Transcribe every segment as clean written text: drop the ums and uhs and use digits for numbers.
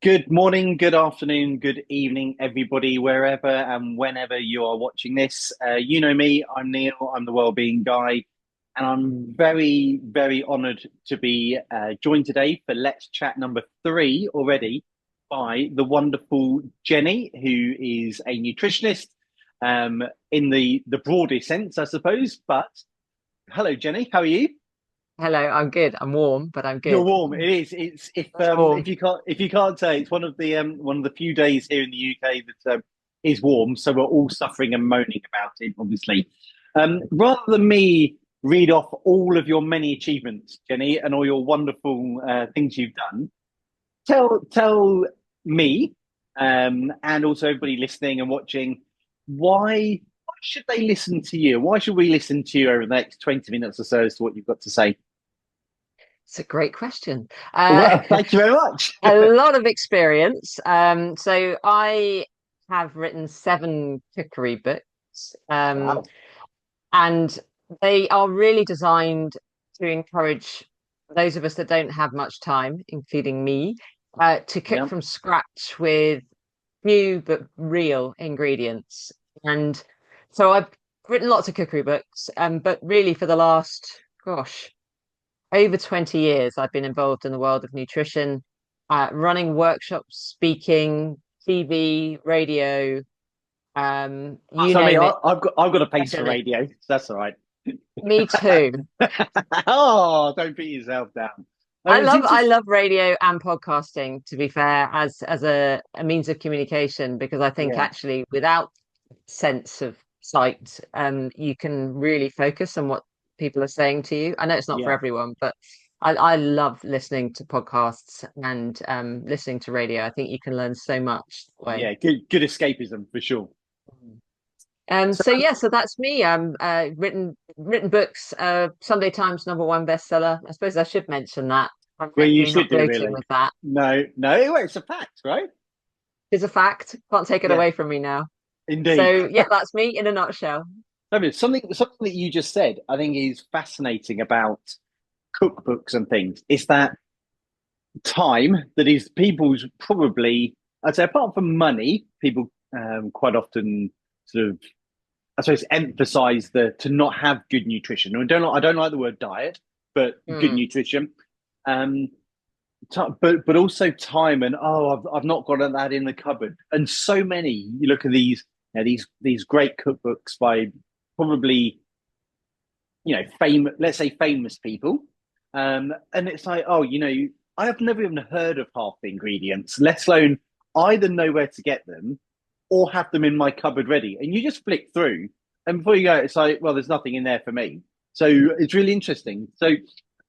Good morning, good afternoon, good evening, everybody, wherever and whenever you are watching this. You know me, I'm Neil, I'm the Wellbeing Guy, and I'm very, very honoured to be joined today for Let's Chat number three already by the wonderful Jenny, who is a nutritionist in the broadest sense, I suppose. But hello, Jenny, how are you? Hello, I'm good. I'm warm, but I'm You're good. warm. It is. It's It's warm. if you can't say it's one of the few days here in the UK that is warm. So we're all suffering and moaning about it, obviously. Rather than me read off all of your many achievements, Jenny, and all your wonderful things you've done, tell me and also everybody listening and watching why should they listen to you? Why should we listen to you over the next 20 minutes or so as to what you've got to say? It's a great question. Well, thank you very much. A lot of experience. So I have written 7 cookery books, Wow. and they are really designed to encourage those of us that don't have much time, including me, to cook Yeah. from scratch with few but real ingredients. And so I've written lots of cookery books, but really for the last, gosh, over 20 years, I've been involved in the world of nutrition, running workshops, speaking, TV, radio, you So me, name it. I've got a I've pace for done it. radio. So that's all right. Me too. Oh, don't beat yourself down. I It's love I interesting. love radio and podcasting, to be fair, as a means of communication, because I think Yeah, actually without sense of sight, you can really focus on what people are saying to you. I know it's not for yeah, everyone, but I love listening to podcasts and listening to radio. I think you can learn so much that way. yeah. Good escapism for sure. So So yeah, so that's me. Written books. Sunday Times #1 bestseller. I suppose I should mention that. I'm well, you definitely should not do joking really. with that. No. Well, it's a fact, right? It's a fact. Can't take it Yeah, away from me now. indeed. So yeah, that's me in a nutshell. I mean, something that you just said, I think, is fascinating about cookbooks and things. Is that time that is people's probably, I'd say, apart from money, people quite often sort of I suppose emphasize the to not have good nutrition. I don't like the word diet, but good Hmm. nutrition. Um, but also time and I've not got that in the cupboard. And so many you look at these great cookbooks by probably let's say famous people, and it's like I have never even heard of half the ingredients, let alone either know where to get them or have them in my cupboard ready. And you just flick through, and before you go, it's like, well, there's nothing in there for me. So it's really interesting. So,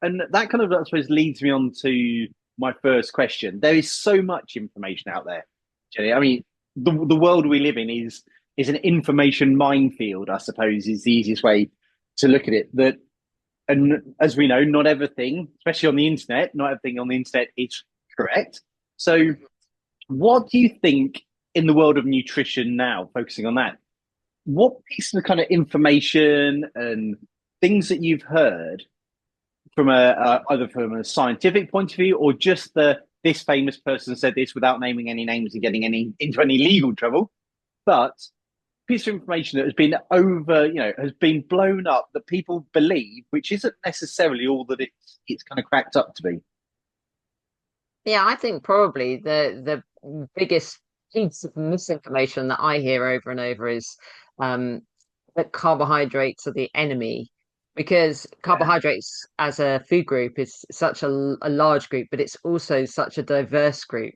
and that kind of, I suppose, leads me on to my first question. There is so much information out there, Jenny. I mean, the world we live in is an information minefield, I suppose, is the easiest way to look at it. That, and as we know, not everything, especially on the internet, not everything on the internet is correct. So, what do you think in the world of nutrition now, focusing on that? What piece of kind of information and things that you've heard from either from a scientific point of view or just the this famous person said this without naming any names and getting any into any legal trouble, but piece of information that has been has been blown up that people believe, which isn't necessarily all that it's kind of cracked up to be. Yeah, I think probably the biggest piece of misinformation that I hear over and over is um, that carbohydrates are the enemy, because Yeah. carbohydrates as a food group is such a large group, but it's also such a diverse group,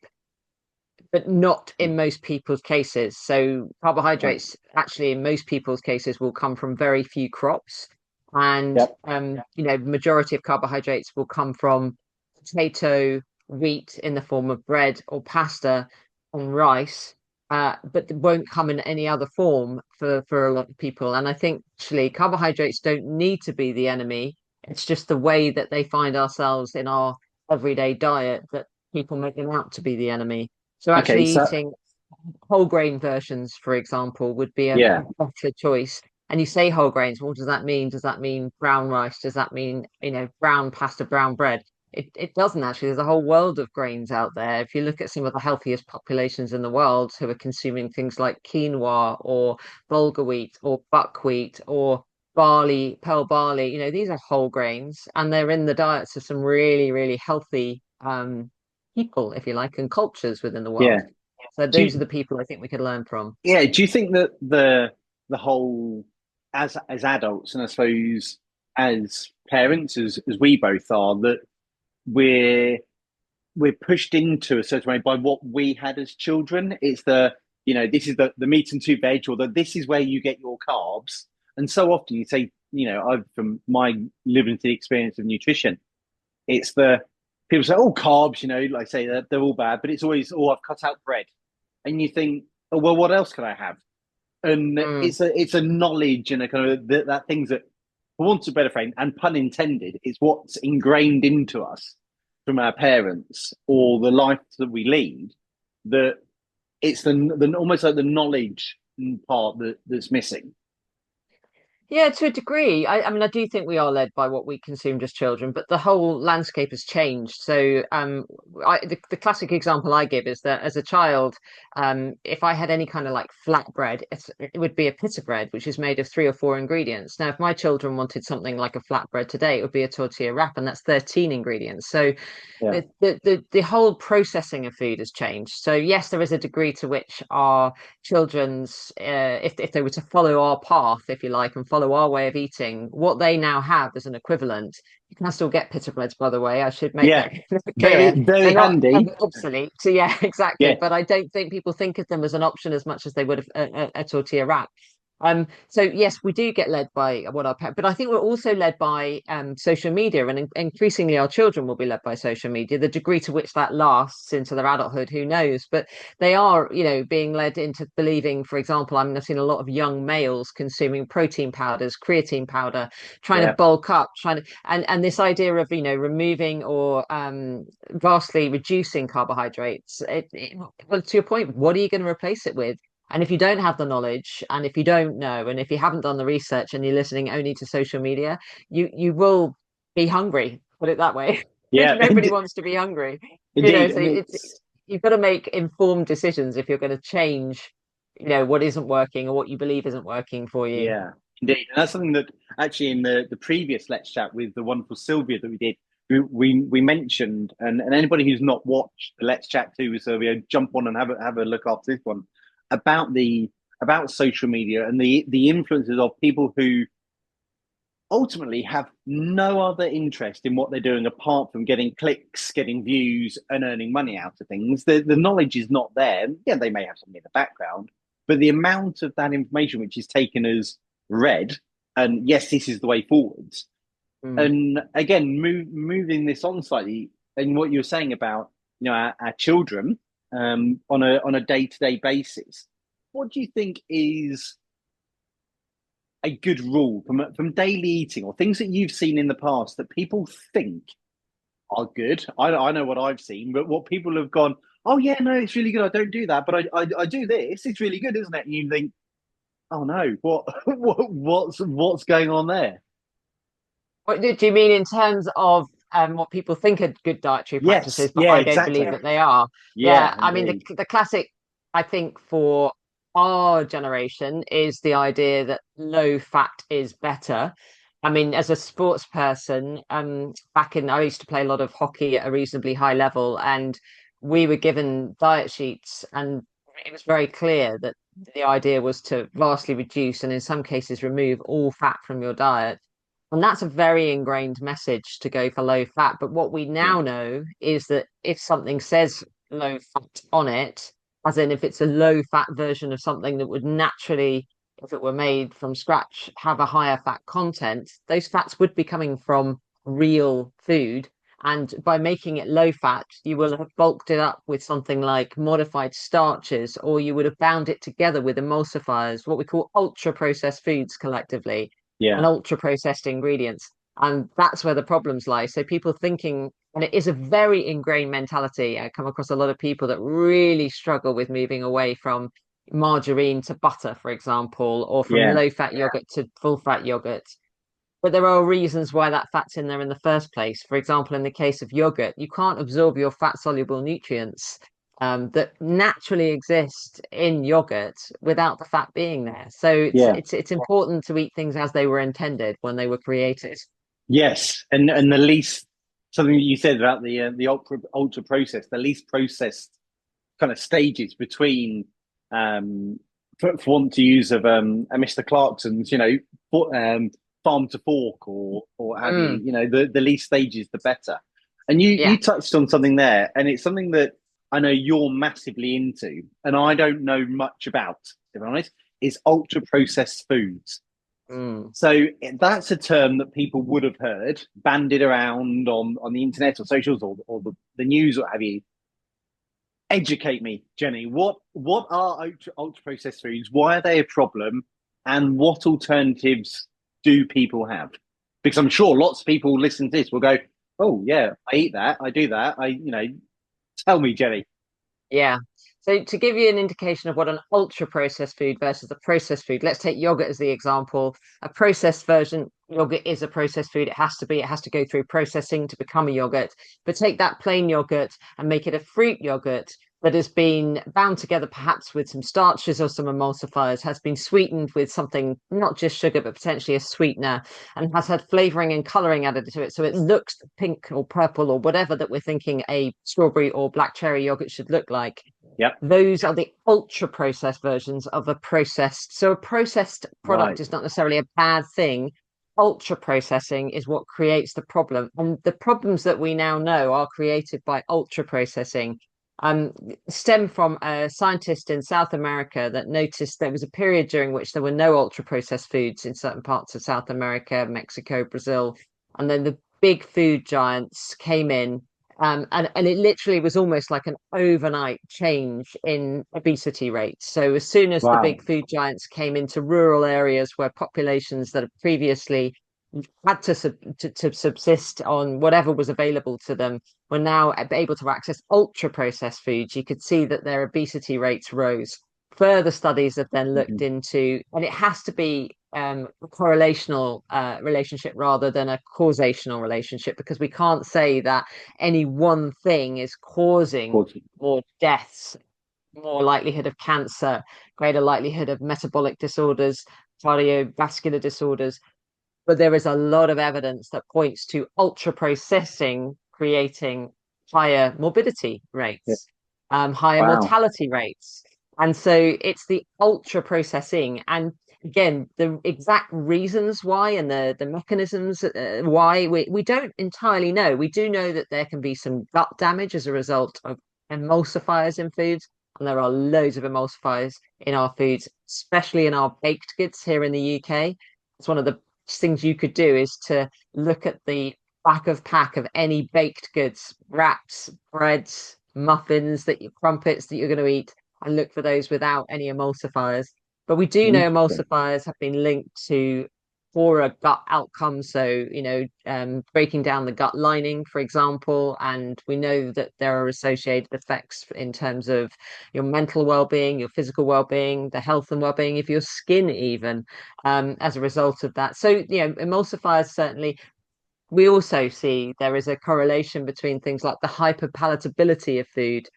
but not in most people's cases. So Right. carbohydrates actually in most people's cases will come from very few crops. And Yep. majority of carbohydrates will come from potato, wheat in the form of bread or pasta and rice, but they won't come in any other form for a lot of people. And I think actually carbohydrates don't need to be the enemy. It's just the way that they find ourselves in our everyday diet that people make them out to be the enemy. So Okay. actually So eating whole grain versions, for example, would be a yeah. better choice. And you say whole grains, what does that mean? Does that mean brown rice? Does that mean, brown pasta, brown bread? it doesn't actually. There's a whole world of grains out there. If you look at some of the healthiest populations in the world who are consuming things like quinoa or bulgur wheat or buckwheat or barley, pearl barley, these are whole grains and they're in the diets of some really, really healthy people, if you like, and cultures within the Yeah. world. So Do those are you, the people I think we could learn from. yeah, do you think that the whole as adults, and I suppose as parents, as we both are, that we're we're pushed into a certain way by what we had as children. It's this is the meat and two veg, or this is where you get your carbs. And so often you say, I've from my limited experience of nutrition, it's the people say, oh, carbs, like I say, they're all bad, but it's always, oh, I've cut out bread. And you think, oh, well, what else can I have? And Mm. it's a knowledge and a kind of that things that, for want of a better frame, and pun intended, is what's ingrained into us from our parents or the life that we lead. That it's the almost like the knowledge part that's missing. Yeah, to a degree. I mean, I do think we are led by what we consumed as children, but the whole landscape has changed. So, the classic example I give is that as a child, if I had any kind of like flatbread, it would be a pita bread, which is made of 3 or 4 ingredients. Now, if my children wanted something like a flatbread today, it would be a tortilla wrap, and that's 13 ingredients. So, Yeah, the whole processing of food has changed. So yes, there is a degree to which our children's if they were to follow our path, if you like, and follow our way of eating, what they now have as an equivalent. You can still get pita breads, by the way. I should make yeah, that very clear. They're very not handy. obsolete. So yeah, exactly. Yeah, But I don't think people think of them as an option as much as they would have a tortilla wrap. So yes, we do get led by what our parents, but I think we're also led by social media, and increasingly our children will be led by social media. The degree to which that lasts into their adulthood, who knows? But they are, being led into believing, for example, I've seen a lot of young males consuming protein powders, creatine powder, trying to yeah, bulk up, and this idea of, removing or vastly reducing carbohydrates. Well, to your point, what are you going to replace it with? And if you don't have the knowledge, and if you don't know, and if you haven't done the research, and you're listening only to social media, you will be hungry. Put it that way. yeah. Nobody wants to be hungry. Indeed, So and it's it's you've got to make informed decisions if you're going to change, what isn't working or what you believe isn't working for you. yeah, indeed, and that's something that actually in the previous Let's Chat with the wonderful Sylvia that we did, we mentioned, and anybody who's not watched the Let's Chat 2 with Sylvia, jump on and have a look after this one about the about social media and the influences of people who ultimately have no other interest in what they're doing apart from getting clicks, getting views, and earning money out of things. The knowledge is not there. Yeah, they may have something in the background, but the amount of that information which is taken as read, and yes, this is the way forwards. Mm. And again, moving this on slightly, and what you were saying about our children on a day to day basis, what do you think is a good rule from daily eating or things that you've seen in the past that people think are good? I know what I've seen, but what people have gone, oh yeah, no, it's really good. I don't do that, but I do this. It's really good, isn't it? And you think, oh no, what's going on there? What do you mean in terms of what people think are good dietary Yes, practices, but yeah, I don't believe exactly. that they are? Yeah, Yeah, I mean indeed. the classic, I think for our generation is the idea that low fat is better. I mean, as a sports person, I used to play a lot of hockey at a reasonably high level, and we were given diet sheets, and it was very clear that the idea was to vastly reduce and in some cases remove all fat from your diet. And that's a very ingrained message to go for low fat. But what we Yeah, now know is that if something says low fat on it, as in if it's a low fat version of something that would naturally, if it were made from scratch, have a higher fat content, those fats would be coming from real food. And by making it low fat, you will have bulked it up with something like modified starches, or you would have bound it together with emulsifiers, what we call ultra processed foods collectively, and yeah, ultra processed ingredients. And that's where the problems lie. So people thinking, and it is a very ingrained mentality. I come across a lot of people that really struggle with moving away from margarine to butter, for example, or from yeah, low fat yogurt to full fat yogurt. But there are reasons why that fat's in there in the first place. For example, in the case of yogurt, you can't absorb your fat soluble nutrients that naturally exist in yogurt without the fat being there. So Yeah. it's important to eat things as they were intended when they were created. Yes, and the least something that you said about the ultra processed, the least processed kind of stages between, for want to use of a Mr. Clarkson's, farm to fork or have you, Mm, the least stages the better. And you yeah. touched on something there, and it's something that I know you're massively into, and I don't know much about, to be honest, is ultra processed foods. Mm. So that's a term that people would have heard bandied around on the internet or socials or the news or what have you. Educate me, Jenny. What are ultra processed foods? Why are they a problem? And what alternatives do people have? Because I'm sure lots of people listening to this will go, "Oh yeah, I eat that. I do that. Tell me, Jenny." Yeah. So to give you an indication of what an ultra processed food versus a processed food, let's take yogurt as the example. A processed version, yogurt is a processed food. It has to go through processing to become a yogurt. But take that plain yogurt and make it a fruit yogurt that has been bound together perhaps with some starches or some emulsifiers, has been sweetened with something, not just sugar, but potentially a sweetener, and has had flavoring and coloring added to it. So it looks pink or purple or whatever that we're thinking a strawberry or black cherry yogurt should look like. Yep. Those are the ultra processed versions of a processed. So a processed product Right. is not necessarily a bad thing. Ultra processing is what creates the problem. And the problems that we now know are created by ultra processing um, stem from a scientist in South America that noticed there was a period during which there were no ultra processed foods in certain parts of South America, Mexico, Brazil. And then the big food giants came in and it literally was almost like an overnight change in obesity rates. So as soon as the Wow. big food giants came into rural areas where populations that have previously had to subsist on whatever was available to them were now able to access ultra processed foods, you could see that their obesity rates rose. Further studies have then looked Mhm. into, and it has to be a correlational relationship rather than a causational relationship, because we can't say that any one thing is causing Cool. more deaths, more likelihood of cancer, greater likelihood of metabolic disorders, cardiovascular disorders. But there is a lot of evidence that points to ultra processing creating higher morbidity Yeah. rates, higher Wow. mortality rates. And so it's the ultra processing. And again, the exact reasons why and the mechanisms why we don't entirely know. We do know that there can be some gut damage as a result of emulsifiers in foods. And there are loads of emulsifiers in our foods, especially in our baked goods here in the UK. It's one of the things you could do is to look at the back of pack of any baked goods, wraps, breads, muffins that you crumpets that you're going to eat, and look for those without any emulsifiers. But we do know Interesting. emulsifiers have been linked to poorer gut outcomes. So, breaking down the gut lining, for example, and we know that there are associated effects in terms of your mental well-being, your physical well-being, the health and well-being of your skin, even as a result of that. So, emulsifiers certainly. We also see there is a correlation between things like the hyperpalatability of food.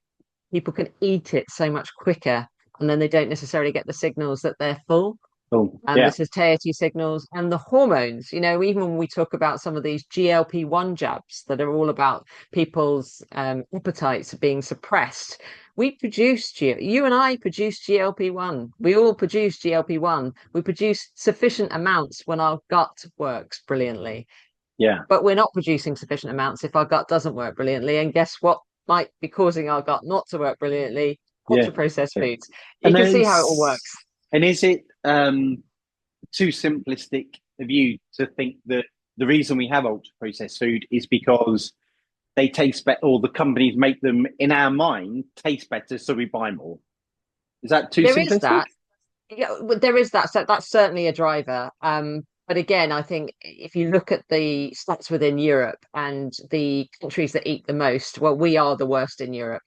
People can eat it so much quicker, and then they don't necessarily get the signals that they're full, Cool. and the Yeah. satiety signals and the hormones. Even when we talk about some of these GLP-1 jabs that are all about people's appetites being suppressed, you and I produce GLP-1. We all produce GLP-1. We produce sufficient amounts when our gut works brilliantly, Yeah. but we're not producing sufficient amounts if our gut doesn't work brilliantly. And guess what might be causing our gut not to work brilliantly? Yeah. Ultra processed Yeah. foods. You And can see how it all works. there's and is it too simplistic of you to think that the reason we have ultra processed food is because they taste better, or the companies make them in our mind taste better, so we buy more? Is that too There is simplistic? that. Yeah, well, there is that. So that's certainly a driver. But again, I think if you look at the stats within Europe and the countries that eat the most, well, we are the worst in Europe.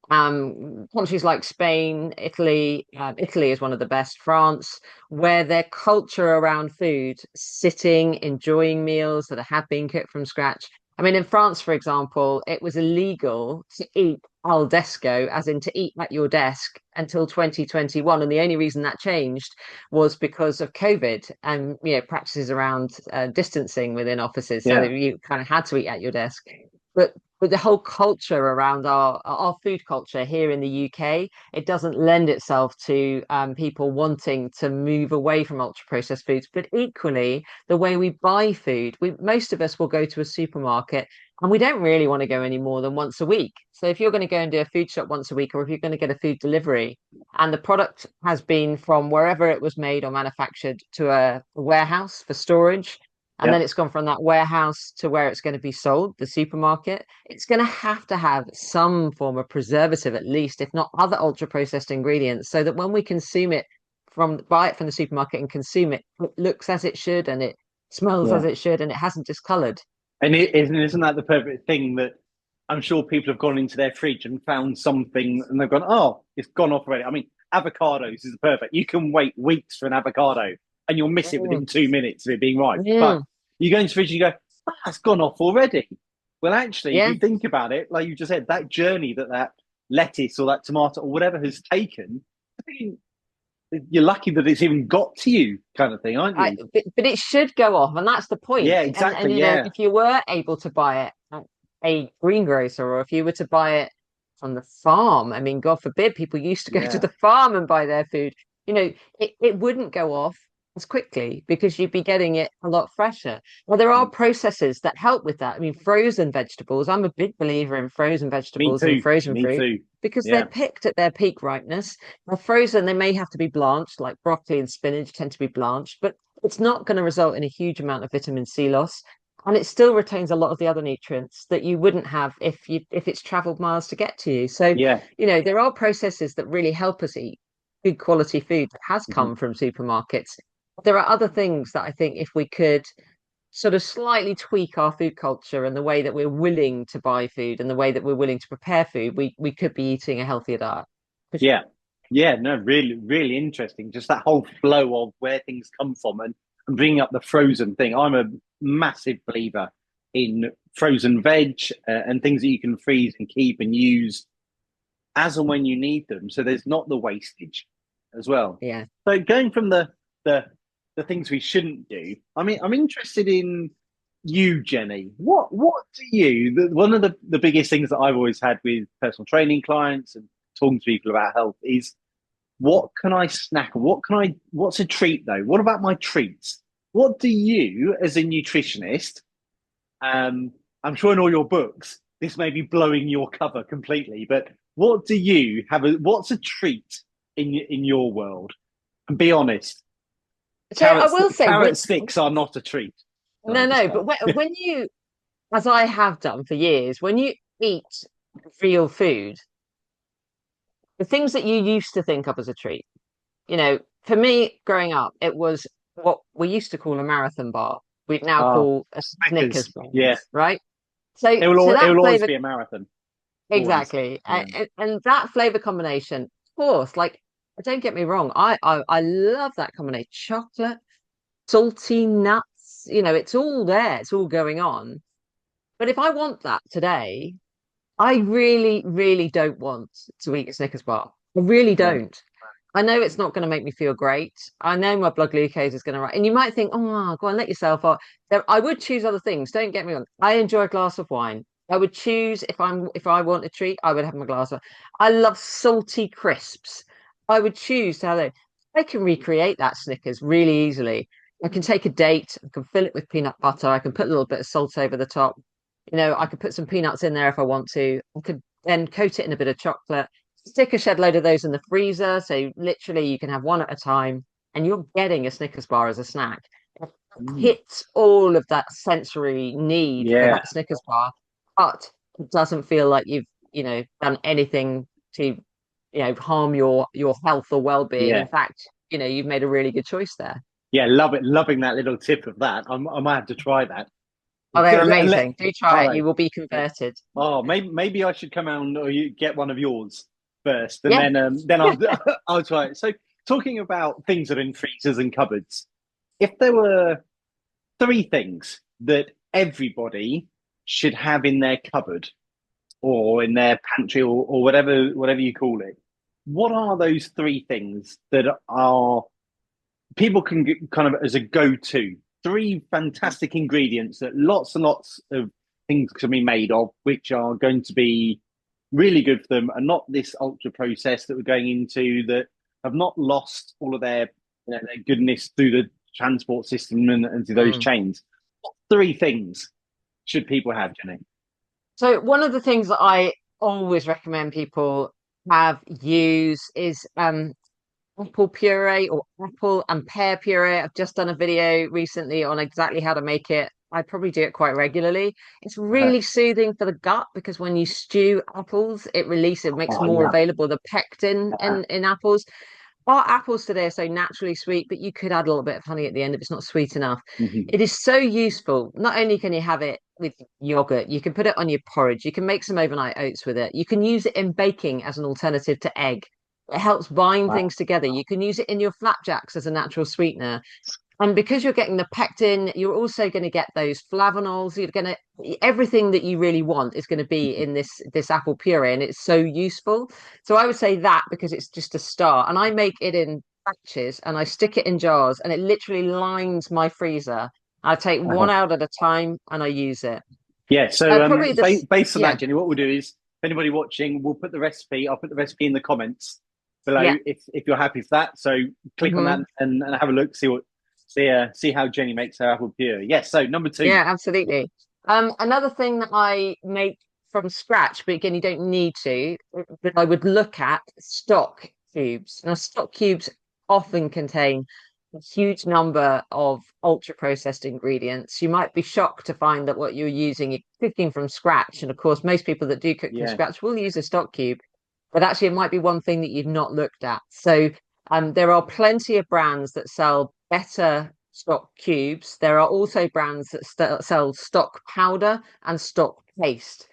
Countries like Spain, Italy, Italy is one of the best, France, where their culture around food, sitting, enjoying meals that have been cooked from scratch. I mean, in France, for example, it was illegal to eat al desco, as in to eat at your desk, until 2021. And the only reason that changed was because of COVID and, practices around distancing within offices. So Yeah, that you kind of had to eat at your desk. But the whole culture around our food culture here in the UK, it doesn't lend itself to people wanting to move away from ultra processed foods. But equally, the way we buy food, most of us will go to a supermarket and we don't really want to go any more than once a week. So if you're going to go and do a food shop once a week, or if you're going to get a food delivery, and the product has been from wherever it was made or manufactured to a warehouse for storage, and yeah, then it's gone from that warehouse to where it's going to be sold, the supermarket, it's going to have some form of preservative, at least, if not other ultra processed ingredients, so that when we consume it buy it from the supermarket and consume it, it looks as it should and it smells yeah. as it should and it hasn't discolored. And isn't that the perfect thing that I'm sure people have gone into their fridge and found something and they've gone, oh, it's gone off already. I mean, avocados is perfect. You can wait weeks for an avocado and you'll miss it Mm, within 2 minutes of it being ripe. But mm, you go into the fridge and you go, oh, it's gone off already. Well, actually, if yeah, you think about it, like you just said, that journey that lettuce or that tomato or whatever has taken, I think you're lucky that it's even got to you, kind of thing, aren't you? but it should go off, and that's the point. Yeah, And exactly. Yeah, if you were able to buy it at a greengrocer, or if you were to buy it from the farm, I mean, God forbid, people used to go to yeah. the farm and buy their food. It wouldn't go off as quickly because you'd be getting it a lot fresher. Well, there are Mm. processes that help with that. I mean, frozen vegetables. I'm a big believer in frozen Me vegetables and too. frozen Me fruit too. because they're Yeah. picked at their peak ripeness. They're frozen, they may have to be blanched, like broccoli and spinach tend to be blanched, but it's not going to result in a huge amount of vitamin C loss. And it still retains a lot of the other nutrients that you wouldn't have if it's traveled miles to get to you. So, Yeah. there are processes that really help us eat good quality food that has Mhm. come from supermarkets. There are other things that I think if we could sort of slightly tweak our food culture and the way that we're willing to buy food and the way that we're willing to prepare food, we could be eating a healthier diet. For sure. Yeah. Yeah. No, really, really interesting. Just that whole flow of where things come from and bringing up the frozen thing. I'm a massive believer in frozen veg and things that you can freeze and keep and use as and when you need them. So there's not the wastage as well. Yeah. So going from the the things we shouldn't do, I mean, I'm interested in you, Jenny. What do you? One of the biggest things that I've always had with personal training clients and talking to people about health is what can I snack? What can I? What's a treat though? What about my treats? What do you, as a nutritionist, um, I'm sure in all your books, this may be blowing your cover completely, but what do you have? What's a treat in your world? And be honest, So I will say, carrot sticks are not a treat. Can I just no, but say? when you, as I have done for years, when you eat real food, the things that you used to think of as a treat, for me growing up, it was what we used to call a marathon bar. We now Ah, call a Snickers Snickers. bar, Yeah, right? So it that will always flavor, be a marathon. Always. exactly, Yeah. and that flavor combination, of course, like don't get me wrong, I love that combination. Chocolate, salty nuts, it's all there, it's all going on. But if I want that today, I really, really don't want to eat a Snickers bar. I really Yeah. don't. I know it's not going to make me feel great. I know my blood glucose is going to rise. And you might think, oh, go on, let yourself off. I would choose other things. Don't get me wrong. I enjoy a glass of wine. I would choose if I want a treat, I would have my glass of. I love salty crisps. I would choose to have those. I can recreate that Snickers really easily. I can take a date, I can fill it with peanut butter, I can put a little bit of salt over the top. I could put some peanuts in there if I want to. I could then coat it in a bit of chocolate, stick a shed load of those in the freezer. So literally you can have one at a time and you're getting a Snickers bar as a snack. It Mm. hits all of that sensory need for Yeah. that Snickers bar, but it doesn't feel like you've, done anything to, harm your health or well-being. Yeah. In fact, you've made a really good choice there. Yeah. Love it. Loving that little tip of that. I might have to try that. Oh, they're And amazing. Do try are it. You they? will be converted. Oh, maybe I should come out and or you get one of yours first, and Yeah. then I'll I'll try it. So talking about things that are in freezers and cupboards, if there were three things that everybody should have in their cupboard or in their pantry or whatever you call it, what are those three things that are people can get kind of as a go-to? Three fantastic ingredients that lots and lots of things can be made of, which are going to be really good for them, and not this ultra process that we're going into that have not lost all of their goodness through the transport system and through those Mm. chains. What three things should people have, Jenny? So one of the things that I always recommend people have use is apple puree or apple and pear puree. I've just done a video recently on exactly how to make it. I probably do it quite regularly. It's really soothing for the gut because when you stew apples, it makes Oh more yeah. available the pectin in apples. Our apples today are so naturally sweet, but you could add a little bit of honey at the end if it's not sweet enough. Mhm. It is so useful. Not only can you have it with yogurt, you can put it on your porridge, you can make some overnight oats with it, you can use it in baking as an alternative to egg. It helps bind Wow. things together. You can use it in your flapjacks as a natural sweetener. And because you're getting the pectin, you're also going to get those flavonols. You're going to everything that you really want is going to be in this apple puree, and it's so useful. So I would say that because it's just a start. And I make it in batches, and I stick it in jars, and it literally lines my freezer. I take one out at a time, and I use it. Yeah, so Probably this, based on yeah, that, Jenny, what we'll do is, if anybody watching, we'll put the recipe. I'll put the recipe in the comments below yeah. if you're happy with that. So click on that Hmm. and have a look, see how Jenny makes her apple puree. Yes. So number two. Yeah, absolutely. Another thing that I make from scratch, but again, you don't need to, but I would look at stock cubes. Now, stock cubes often contain a huge number of ultra processed ingredients. You might be shocked to find that what you're using, you're cooking from scratch. And of course, most people that do cook from Yeah. scratch will use a stock cube, but actually, it might be one thing that you've not looked at. So, there are plenty of brands that sell better stock cubes. There are also brands that sell stock powder and stock paste.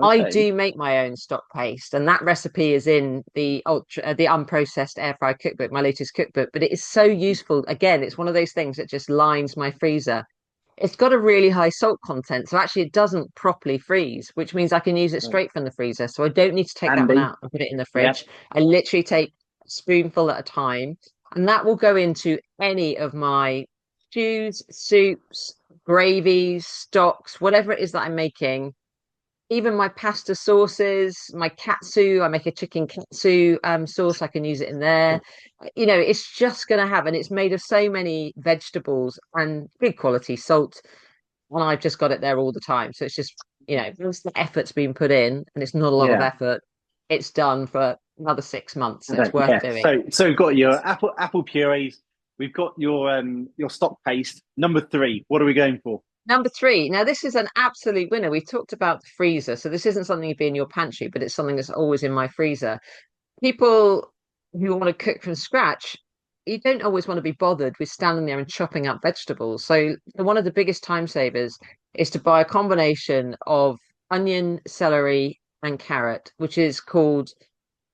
I Okay. do make my own stock paste, and that recipe is in the unprocessed air fry cookbook, my latest cookbook. But it is so useful. Again, it's one of those things that just lines my freezer. It's got a really high salt content, so actually it doesn't properly freeze, which means I can use it straight from the freezer. So I don't need to take that one Andy. out and put it in the Yeah. fridge. I literally take a spoonful at a time, and that will go into any of my stews, soups, gravies, stocks, whatever it is that I'm making. Even my pasta sauces, my katsu, I make a chicken katsu sauce, I can use it in there. It's just going to have, and it's made of so many vegetables and good quality salt, and I've just got it there all the time. So it's just, once the effort's been put in, and it's not a lot of Yeah. effort, it's done for another 6 months. So Okay. it's worth Yeah. doing. So we've got your apple purees. We've got your stock paste. Number three. What are we going for? Number three. Now, this is an absolute winner. We talked about the freezer. So this isn't something to be in your pantry, but it's something that's always in my freezer. People who want to cook from scratch, you don't always want to be bothered with standing there and chopping up vegetables. So one of the biggest time savers is to buy a combination of onion, celery, and carrot, which is called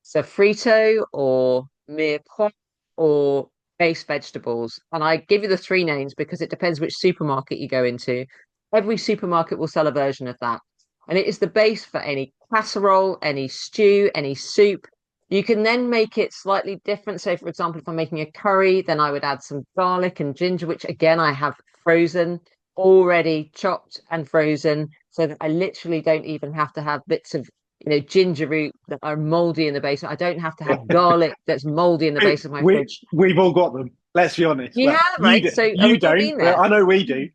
sofrito or mirepoix or base vegetables. And I give you the three names because it depends which supermarket you go into. Every supermarket will sell a version of that. And it is the base for any casserole, any stew, any soup. You can then make it slightly different. So, for example, if I'm making a curry, then I would add some garlic and ginger, which again I have frozen, already chopped and frozen, so that I literally don't even have to have bits of ginger root that are moldy in the base. I don't have to have garlic that's moldy in the base of my fridge. We've all got them. Let's be honest. You Well, have, you right? do, So you we've all don't. been But there. I know we do.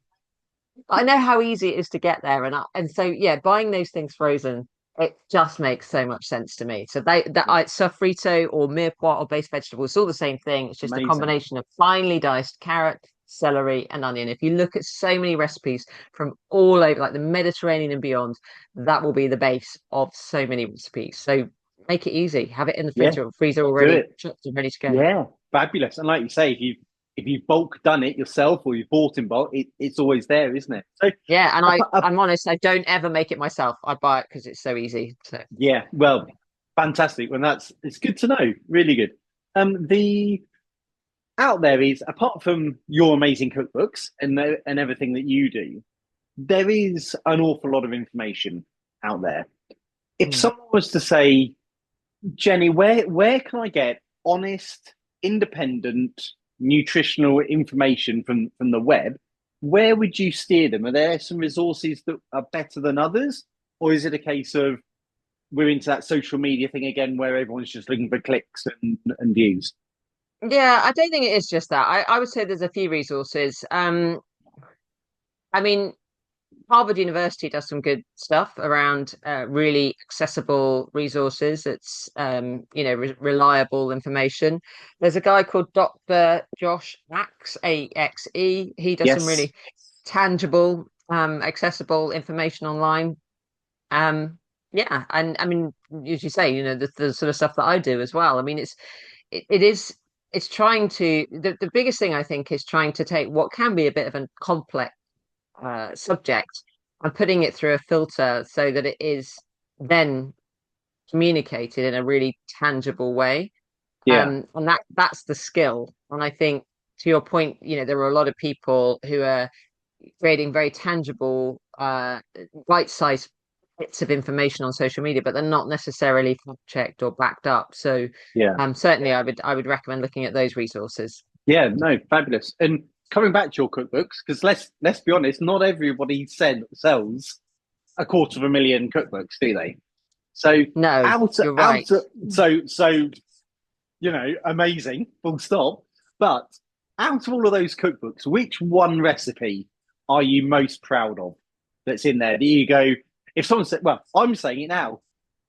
I know how easy it is to get there, and so yeah, buying those things frozen, it just makes so much sense to me. So that Yeah. I sofrito or mirepoix or base vegetables, it's all the same thing. It's just a Amazing. combination of finely diced carrot, celery, and onion. If you look at so many recipes from all over, like the Mediterranean and beyond, that will be the base of so many recipes. So make it easy. Have it in the Yeah. fridge or freezer Do already it. chopped and ready to go. Yeah. Fabulous. And like you say, if if you've bulk done it yourself or you've bought in bulk, it's always there, isn't it? So, Yeah, and up, up, I'm honest, I don't ever make it myself. I buy it because it's so easy. So yeah, well, fantastic. Well, it's good to know. Really good. The out there is apart from your amazing cookbooks and everything that you do, there is an awful lot of information out there. If mm. someone was to say, Jenny, where can I get honest, independent, nutritional information from the web? Where would you steer them? Are there some resources that are better than others, or is it a case of we're into that social media thing again, where everyone's just looking for clicks and views? Yeah, I don't think it is just that. I would say there's a few resources. I mean, Harvard University does some good stuff around really accessible resources. It's reliable information. There's a guy called Dr. Josh Axe. He does some Yes. really tangible, accessible information online. Yeah, and I mean, as you say, the sort of stuff that I do as well. I mean, it is it's trying to the biggest thing I think is trying to take what can be a bit of a complex subject and putting it through a filter so that it is then communicated in a really tangible way. Yeah. And that's the skill. And I think to your point, there are a lot of people who are creating very tangible, bite-sized bits of information on social media, but they're not necessarily fact-checked or backed up. So Yeah. certainly I would recommend looking at those resources. Yeah. No, fabulous. And coming back to your cookbooks, because let's be honest, not everybody sells a quarter of a million cookbooks, do they? So No, you're right. out amazing, full stop. But out of all of those cookbooks, which one recipe are you most proud of that's in there? Do you go, if someone said, well, I'm saying it now,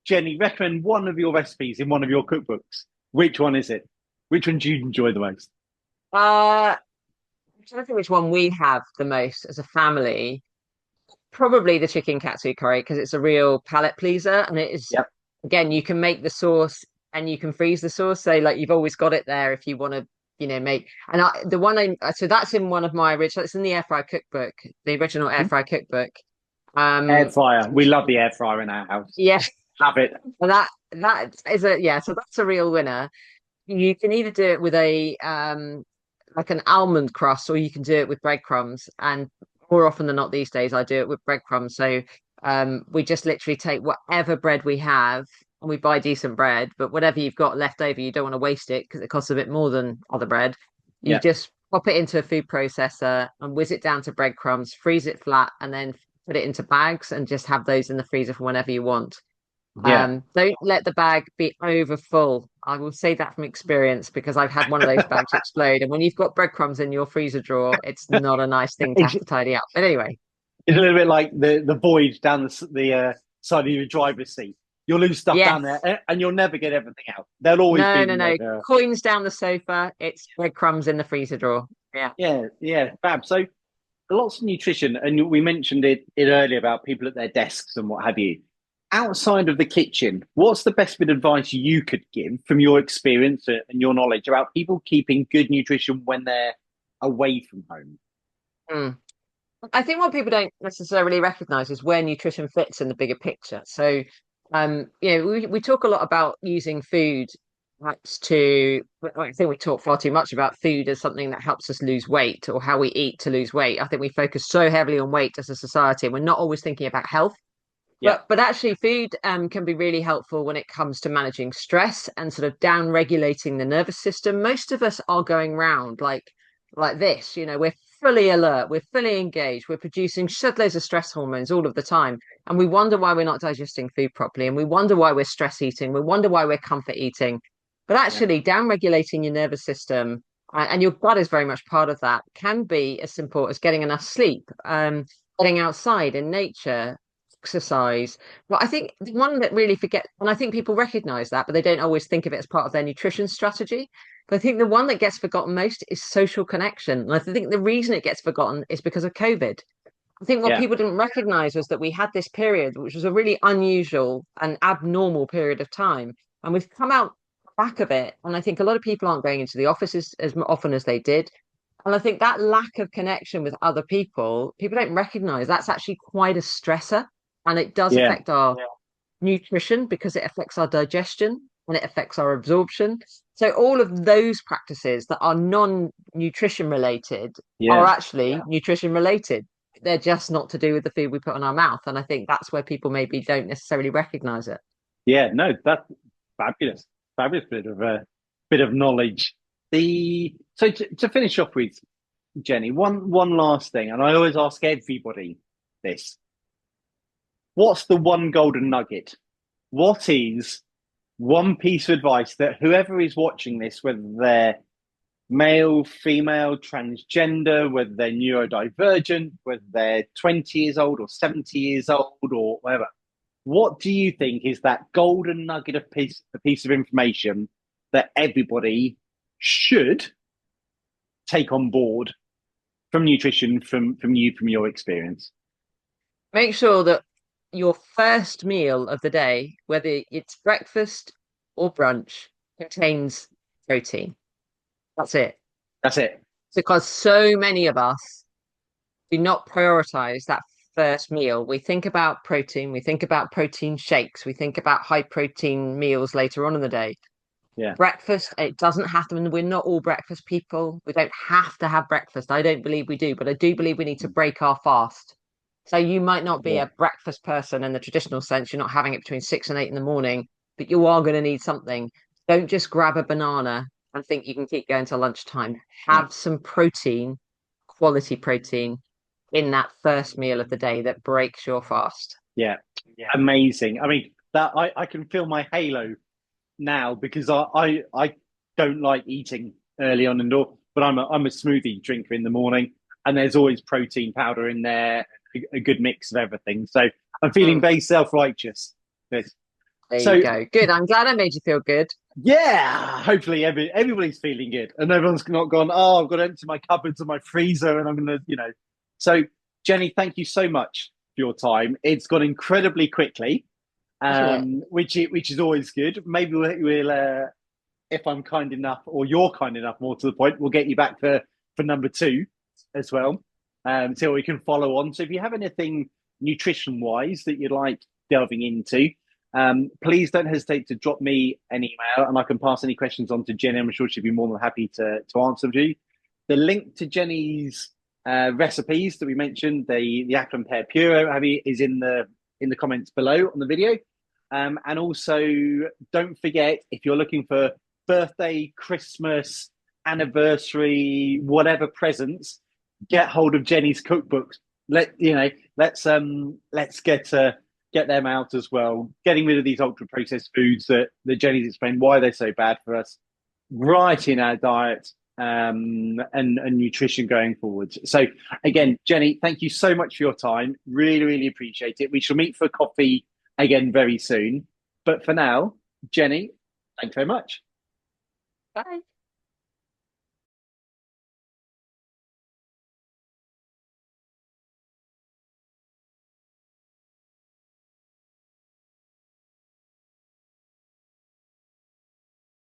Jenny, recommend one of your recipes in one of your cookbooks. Which one is it? Which one do you enjoy the most? I'm trying to think which one we have the most as a family. Probably the chicken katsu curry because it's a real palate pleaser and it is Yep. again you can make the sauce and you can freeze the sauce so like you've always got it there if you want to make and the one I so that's in one of my original it's in the air fry cookbook the original air fry cookbook Air fryer. We which love the air fryer in our house. yeah Have it. well, that is a yeah so that's a real winner. You can either do it with a like an almond crust, or you can do it with breadcrumbs. And more often than not these days, I do it with breadcrumbs. So we just literally take whatever bread we have, and we buy decent bread. But whatever you've got left over, you don't want to waste it because it costs a bit more than other bread. You Yeah. just pop it into a food processor and whiz it down to breadcrumbs, freeze it flat, and then put it into bags and just have those in the freezer for whenever you want. Yeah. Don't let the bag be over full. I will say that from experience because I've had one of those bags explode. And when you've got breadcrumbs in your freezer drawer, it's not a nice thing to It's, have to tidy up. But anyway, it's a little bit like the void down the side of your driver's seat. You'll lose stuff yes. down there, and you'll never get everything out. There'll always No, be no, no. like a Coins down the sofa. It's breadcrumbs in the freezer drawer. Yeah. yeah, yeah, fab. So lots of nutrition, and we mentioned it earlier about people at their desks and what have you. Outside of the kitchen, what's the best bit of advice you could give from your experience and your knowledge about people keeping good nutrition when they're away from home? Mm. I think what people don't necessarily recognize is where nutrition fits in the bigger picture. So, we talk a lot about using food perhaps I think we talk far too much about food as something that helps us lose weight or how we eat to lose weight. I think we focus so heavily on weight as a society, and we're not always thinking about health. Yeah, But actually, food can be really helpful when it comes to managing stress and sort of down regulating the nervous system. Most of us are going round like this, we're fully alert, we're fully engaged, we're producing shed loads of stress hormones all of the time. And we wonder why we're not digesting food properly. And we wonder why we're stress eating. We wonder why we're comfort eating. But yeah, actually, down regulating your nervous system and your gut is very much part of that, can be as simple as getting enough sleep, getting outside in nature, exercise. But I think the one that really forget, and I think people recognize that, but they don't always think of it as part of their nutrition strategy. But I think the one that gets forgotten most is social connection. And I think the reason it gets forgotten is because of COVID. I think what yeah, people didn't recognize was that we had this period, which was a really unusual and abnormal period of time. And we've come out back of it. And I think a lot of people aren't going into the offices as often as they did. And I think that lack of connection with other people don't recognize that's actually quite a stressor. And it does Yeah, affect our nutrition because it affects our digestion and it affects our absorption. So all of those practices that are non-nutrition related are yeah, actually nutrition related. They're just not to do with the food we put in our mouth. And I think that's where people maybe don't necessarily recognize it. yeah. No, that's fabulous, fabulous bit of knowledge. The so to finish off with, Jenny, one last thing, and I always ask everybody this: what's the one golden nugget? What is one piece of advice that whoever is watching this, whether they're male, female, transgender, whether they're neurodivergent, whether they're 20 years old or 70 years old or whatever, what do you think is that golden nugget of a piece of information that everybody should take on board from nutrition, from your experience? Make sure that your first meal of the day, whether it's breakfast or brunch, contains protein. That's it. That's it. Because so many of us do not prioritize that first meal. We think about protein, we think about protein shakes, we think about high protein meals later on in the day. Yeah. Breakfast, it doesn't have to, we're not all breakfast people. We don't have to have breakfast. I don't believe we do, but I do believe we need to break our fast. So you might not be Yeah. a breakfast person in the traditional sense. You're not having it between 6 and 8 in the morning, but you are going to need something. Don't just grab a banana and think you can keep going till lunchtime. Yeah. Have some protein, quality protein in that first meal of the day that breaks your fast. Yeah. Amazing. I mean, that I can feel my halo now because I don't like eating early on indoor, but I'm a smoothie drinker in the morning, and there's always protein powder in there, a good mix of everything. So I'm feeling Mm, very self righteous. there you So go. Good. I'm glad I made you feel good. yeah, hopefully everybody's feeling good, and everyone's not gone. Oh, I've got to empty my cupboards and my freezer, and I'm gonna, you know. So Jenny, thank you so much for your time. It's gone incredibly quickly, Isn't it? which is always good. Maybe we'll if I'm kind enough, or you're kind enough, more to the point, we'll get you back for number two as well, so we can follow on. So if you have anything nutrition wise that you'd like delving into, please don't hesitate to drop me an email, and I can pass any questions on to Jenny. I'm sure she'd be more than happy to answer them to you. The link to Jenny's recipes that we mentioned, the apple and pear puree, have you, is in the comments below on the video. And also, don't forget, if you're looking for birthday, Christmas, anniversary, whatever presents, get hold of Jenny's cookbooks. Let's get them out as well. Getting rid of these ultra processed foods that Jenny's explained why they're so bad for us, right in our diet, and nutrition going forward. So again, Jenny, thank you so much for your time. Really, really appreciate it. We shall meet for coffee again very soon. But for now, Jenny, thanks very much. Bye.